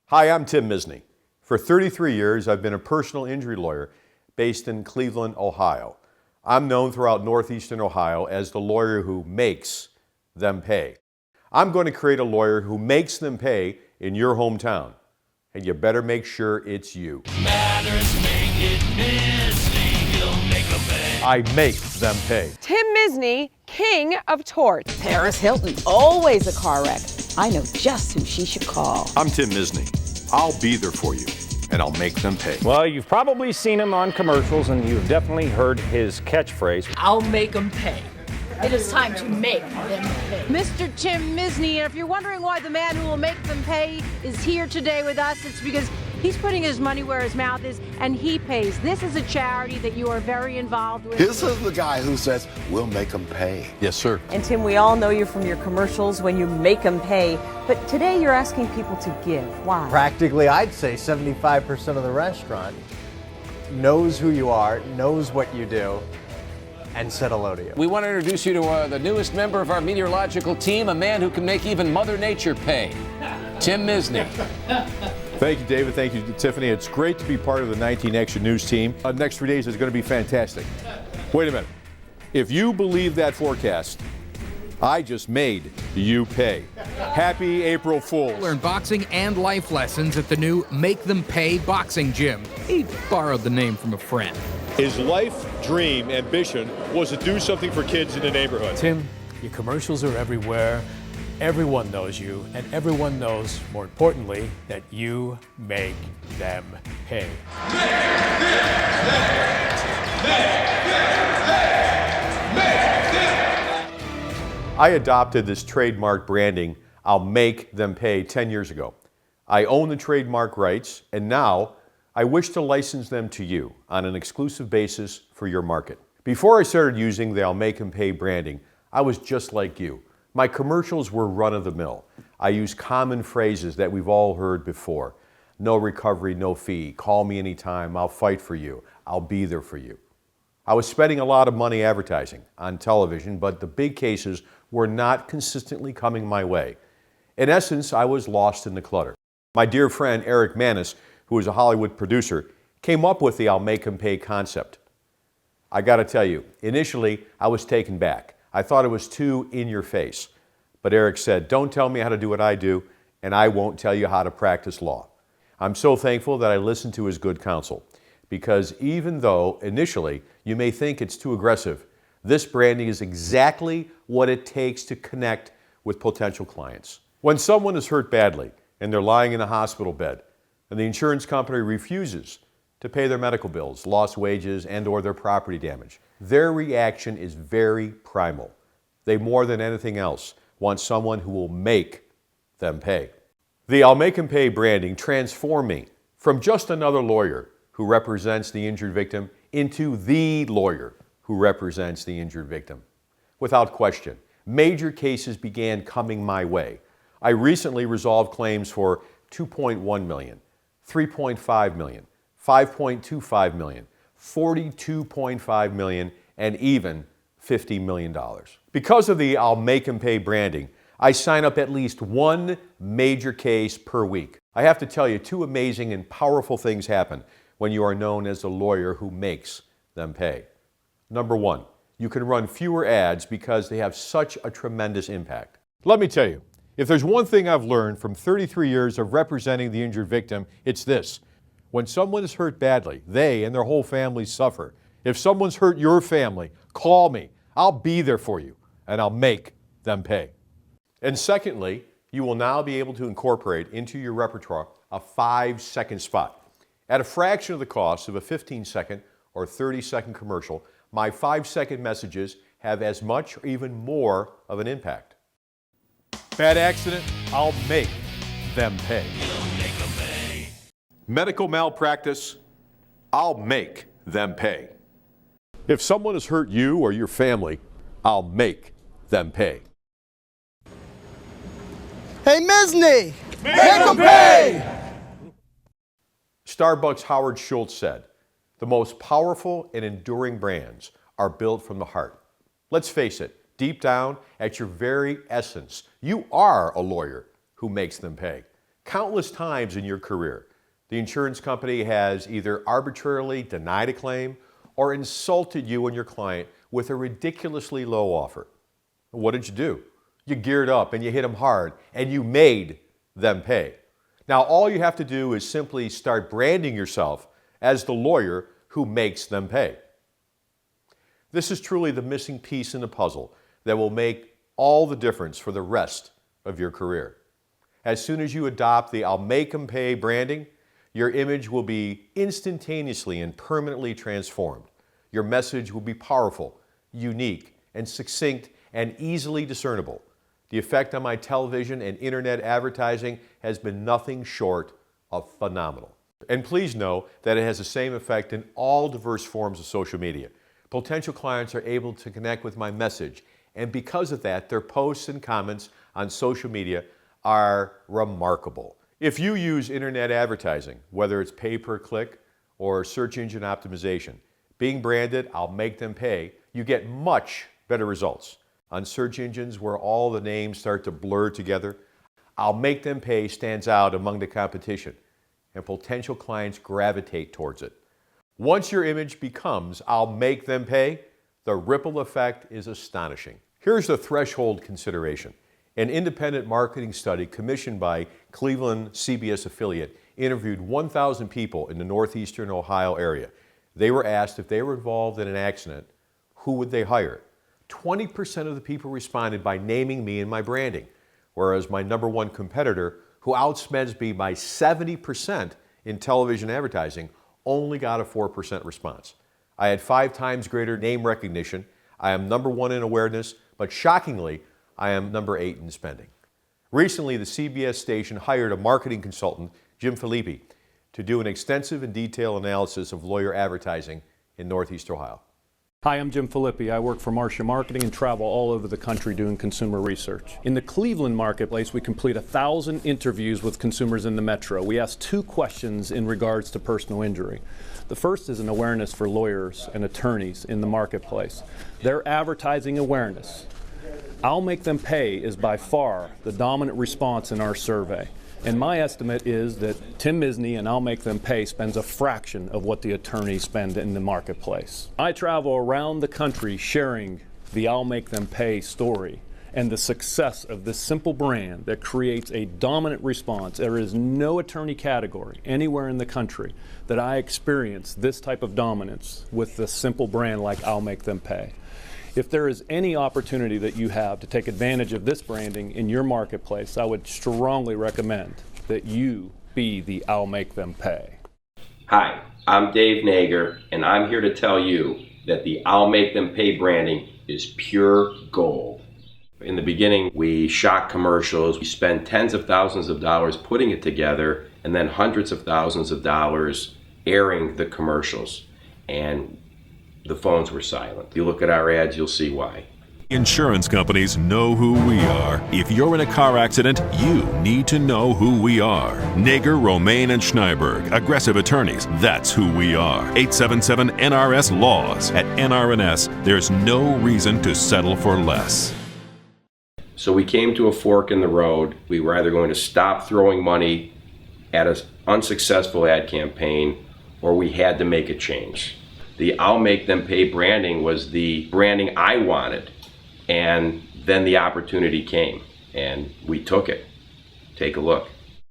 Hi, I'm Tim Misny. For 33 years, I've been a personal injury lawyer based in Cleveland, Ohio. I'm known throughout northeastern Ohio as the lawyer who makes them pay. I'm going to create a lawyer who makes them pay in your hometown. And you better make sure it's you. Matters make it Misny, you'll make them pay. I make them pay. Tim Misny, king of torts. Paris Hilton, always a car wreck. I know just who she should call. I'm Tim Misny. I'll be there for you, and I'll make them pay. Well, you've probably seen him on commercials, and you've definitely heard his catchphrase. I'll make them pay. It is time to make them pay. Mr. Tim Misny, and if you're wondering why the man who will make them pay is here today with us, it's because he's putting his money where his mouth is, and he pays. This is a charity that you are very involved with. This is the guy who says, we'll make them pay. Yes, sir. And Tim, we all know you from your commercials when you make them pay, but today you're asking people to give. Why? Practically, I'd say 75% of the restaurant knows who you are, knows what you do, and said hello to you. We want to introduce you to the newest member of our meteorological team, a man who can make even Mother Nature pay, Tim Misny. Thank you, David. Thank you, Tiffany. It's great to be part of the 19 Action News team. The next 3 days is going to be fantastic. Wait a minute. If you believe that forecast, I just made you pay. Happy April Fools. Learn boxing and life lessons at the new Make Them Pay boxing gym. He borrowed the name from a friend. His life, dream, ambition was to do something for kids in the neighborhood. Tim, your commercials are everywhere. Everyone knows you, and everyone knows, more importantly, that you make them pay. I adopted this trademark branding, I'll make them pay, 10 years ago. I own the trademark rights, and now I wish to license them to you on an exclusive basis for your market. Before I started using the I'll make them pay branding, I was just like you. My commercials were run-of-the-mill. I used common phrases that we've all heard before. No recovery, no fee. Call me anytime. I'll fight for you. I'll be there for you. I was spending a lot of money advertising on television, but the big cases were not consistently coming my way. In essence, I was lost in the clutter. My dear friend Eric Manis, who is a Hollywood producer, came up with the I'll make 'em pay concept. I got to tell you, initially I was taken back. I thought it was too in your face. But Eric said, don't tell me how to do what I do, and I won't tell you how to practice law. I'm so thankful that I listened to his good counsel, because even though initially you may think it's too aggressive, this branding is exactly what it takes to connect with potential clients. When someone is hurt badly and they're lying in a hospital bed, and the insurance company refuses to pay their medical bills, lost wages, and/or their property damage, their reaction is very primal. They, more than anything else, want someone who will make them pay. The I'll make 'em pay branding transformed me from just another lawyer who represents the injured victim into the lawyer who represents the injured victim. Without question, major cases began coming my way. I recently resolved claims for $2.1 million, $3.5 million, $5.25 million, $42.5 million, and even $50 million. Because of the I'll make 'em pay branding, I sign up at least one major case per week. I have to tell you, two amazing and powerful things happen when you are known as the lawyer who makes them pay. Number one, you can run fewer ads because they have such a tremendous impact. Let me tell you, if there's one thing I've learned from 33 years of representing the injured victim, it's this. When someone is hurt badly, they and their whole family suffer. If someone's hurt your family, call me. I'll be there for you, and I'll make them pay. And secondly, you will now be able to incorporate into your repertoire a 5-second spot. At a fraction of the cost of a 15-second or 30-second commercial, my 5-second messages have as much or even more of an impact. Bad accident, I'll make them pay. You'll make them pay. Medical malpractice, I'll make them pay. If someone has hurt you or your family, I'll make them pay. Hey, Misny! Make them pay! Starbucks' Howard Schultz said, the most powerful and enduring brands are built from the heart. Let's face it, deep down, at your very essence, you are a lawyer who makes them pay. Countless times in your career, the insurance company has either arbitrarily denied a claim or insulted you and your client with a ridiculously low offer. What did you do? You geared up and you hit them hard and you made them pay. Now all you have to do is simply start branding yourself as the lawyer who makes them pay. This is truly the missing piece in the puzzle that will make all the difference for the rest of your career. As soon as you adopt the I'll make them pay branding, your image will be instantaneously and permanently transformed. Your message will be powerful, unique, and succinct and easily discernible. The effect on my television and internet advertising has been nothing short of phenomenal. And please know that it has the same effect in all diverse forms of social media. Potential clients are able to connect with my message, and because of that, their posts and comments on social media are remarkable. If you use internet advertising, whether it's pay-per-click or search engine optimization, being branded, I'll make them pay, you get much better results. On search engines where all the names start to blur together, I'll make them pay stands out among the competition, and potential clients gravitate towards it. Once your image becomes I'll make them pay, the ripple effect is astonishing. Here's the threshold consideration. An independent marketing study commissioned by Cleveland CBS affiliate interviewed 1,000 people in the northeastern Ohio area. They were asked if they were involved in an accident, who would they hire? 20% of the people responded by naming me and my branding, whereas my number one competitor, who outspends me by 70% in television advertising, only got a 4% response. I had 5 times greater name recognition. I am number one in awareness, but shockingly, I am number 8 in spending. Recently, the CBS station hired a marketing consultant, Jim Filippi, to do an extensive and detailed analysis of lawyer advertising in Northeast Ohio. Hi, I'm Jim Filippi. I work for Marcia Marketing and travel all over the country doing consumer research. In the Cleveland marketplace, we complete 1,000 interviews with consumers in the metro. We ask 2 questions in regards to personal injury. The first is an awareness for lawyers and attorneys in the marketplace. Their advertising awareness, I'll make them pay, is by far the dominant response in our survey. And my estimate is that Tim Misny and I'll Make Them Pay spends a fraction of what the attorneys spend in the marketplace. I travel around the country sharing the I'll Make Them Pay story and the success of this simple brand that creates a dominant response. There is no attorney category anywhere in the country that I experience this type of dominance with the simple brand like I'll Make Them Pay. If there is any opportunity that you have to take advantage of this branding in your marketplace, I would strongly recommend that you be the I'll Make Them Pay. Hi, I'm Dave Nager, and I'm here to tell you that the I'll Make Them Pay branding is pure gold. In the beginning, we shot commercials. We spent tens of thousands of dollars putting it together, and then hundreds of thousands of dollars airing the commercials. And the phones were silent. You look at our ads, you'll see why. Insurance companies know who we are. If you're in a car accident, you need to know who we are. Nager, Romaine, and Schneiberg, aggressive attorneys, that's who we are. 877-NRS-LAWS. At NRNS, there's no reason to settle for less. So we came to a fork in the road. We were either going to stop throwing money at an unsuccessful ad campaign, or we had to make a change. The I'll Make Them Pay branding was the branding I wanted, and then the opportunity came, and we took it. Take a look.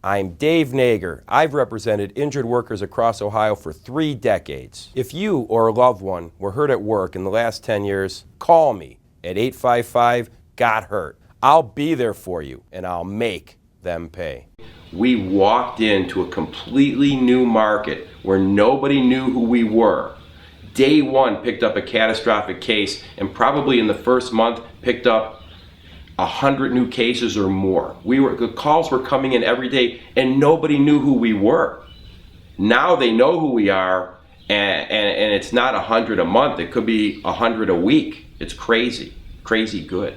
I'm Dave Nager. I've represented injured workers across Ohio for 3 decades. If you or a loved one were hurt at work in the last 10 years, call me at 855-GOT-HURT. I'll be there for you, and I'll make them pay. We walked into a completely new market where nobody knew who we were. Day one, picked up a catastrophic case, and probably in the first month picked up 100 new cases or more. The calls were coming in every day, and nobody knew who we were. Now they know who we are, and it's not 100 a month. It could be 100 a week. It's crazy good.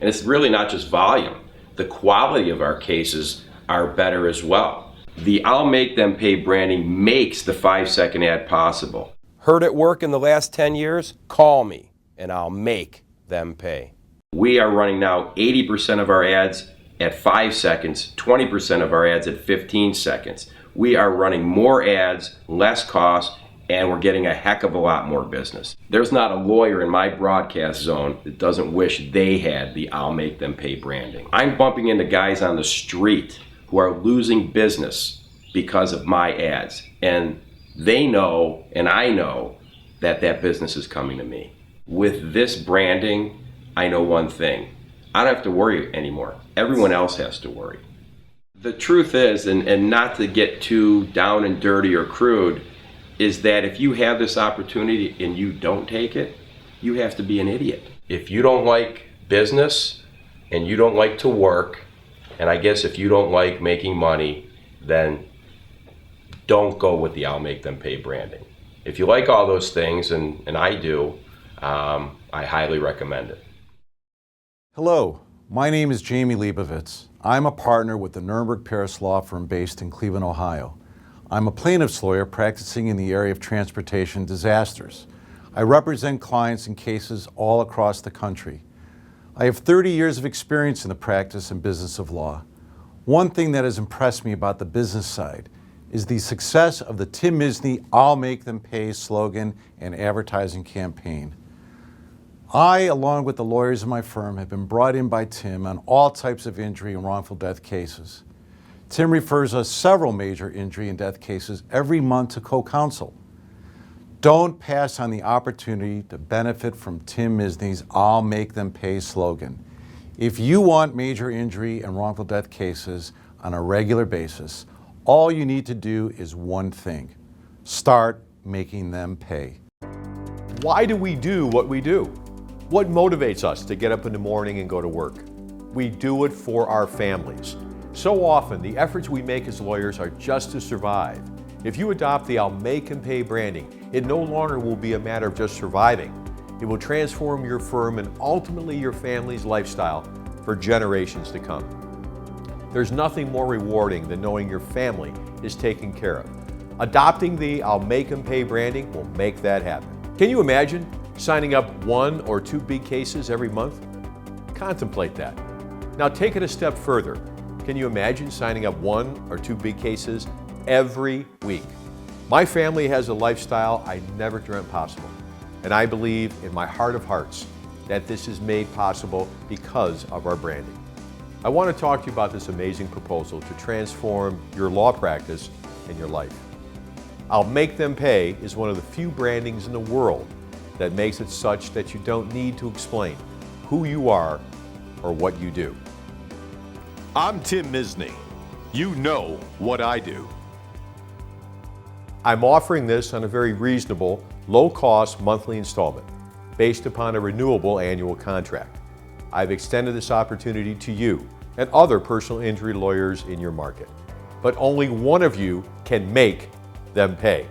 And it's really not just volume. The quality of our cases are better as well. The I'll Make Them Pay branding makes the 5-second ad possible. Hurt at work in the last 10 years? Call me, and I'll make them pay. We are running now 80% of our ads at 5 seconds, 20% of our ads at 15 seconds. We are running more ads, less cost, and we're getting a heck of a lot more business. There's not a lawyer in my broadcast zone that doesn't wish they had the I'll Make Them Pay branding. I'm bumping into guys on the street who are losing business because of my ads, and they know, and I know, that that business is coming to me. With this branding, I know one thing. I don't have to worry anymore. Everyone else has to worry. The truth is, and not to get too down and dirty or crude, is that if you have this opportunity and you don't take it, you have to be an idiot. If you don't like business and you don't like to work, and I guess if you don't like making money, then don't go with the I'll Make Them Pay branding. If you like all those things, and I do, I highly recommend it. Hello, my name is Jamie Leibovitz. I'm a partner with the Nuremberg Paris law firm based in Cleveland, Ohio. I'm a plaintiff's lawyer practicing in the area of transportation disasters. I represent clients in cases all across the country. I have 30 years of experience in the practice and business of law. One thing that has impressed me about the business side is the success of the Tim Misny I'll Make Them Pay slogan and advertising campaign. I, along with the lawyers in my firm, have been brought in by Tim on all types of injury and wrongful death cases. Tim refers us several major injury and death cases every month to co-counsel. Don't pass on the opportunity to benefit from Tim Misny's I'll Make Them Pay slogan. If you want major injury and wrongful death cases on a regular basis, all you need to do is one thing: start making them pay. Why do we do what we do? What motivates us to get up in the morning and go to work? We do it for our families. So often, the efforts we make as lawyers are just to survive. If you adopt the I'll Make Them Pay branding, it no longer will be a matter of just surviving. It will transform your firm and ultimately your family's lifestyle for generations to come. There's nothing more rewarding than knowing your family is taken care of. Adopting the I'll Make Them Pay branding will make that happen. Can you imagine signing up 1 or 2 big cases every month? Contemplate that. Now take it a step further. Can you imagine signing up 1 or 2 big cases every week? My family has a lifestyle I never dreamt possible, and I believe in my heart of hearts that this is made possible because of our branding. I want to talk to you about this amazing proposal to transform your law practice and your life. I'll Make Them Pay is one of the few brandings in the world that makes it such that you don't need to explain who you are or what you do. I'm Tim Misny. You know what I do. I'm offering this on a very reasonable, low-cost monthly installment based upon a renewable annual contract. I've extended this opportunity to you and other personal injury lawyers in your market, but only one of you can make them pay.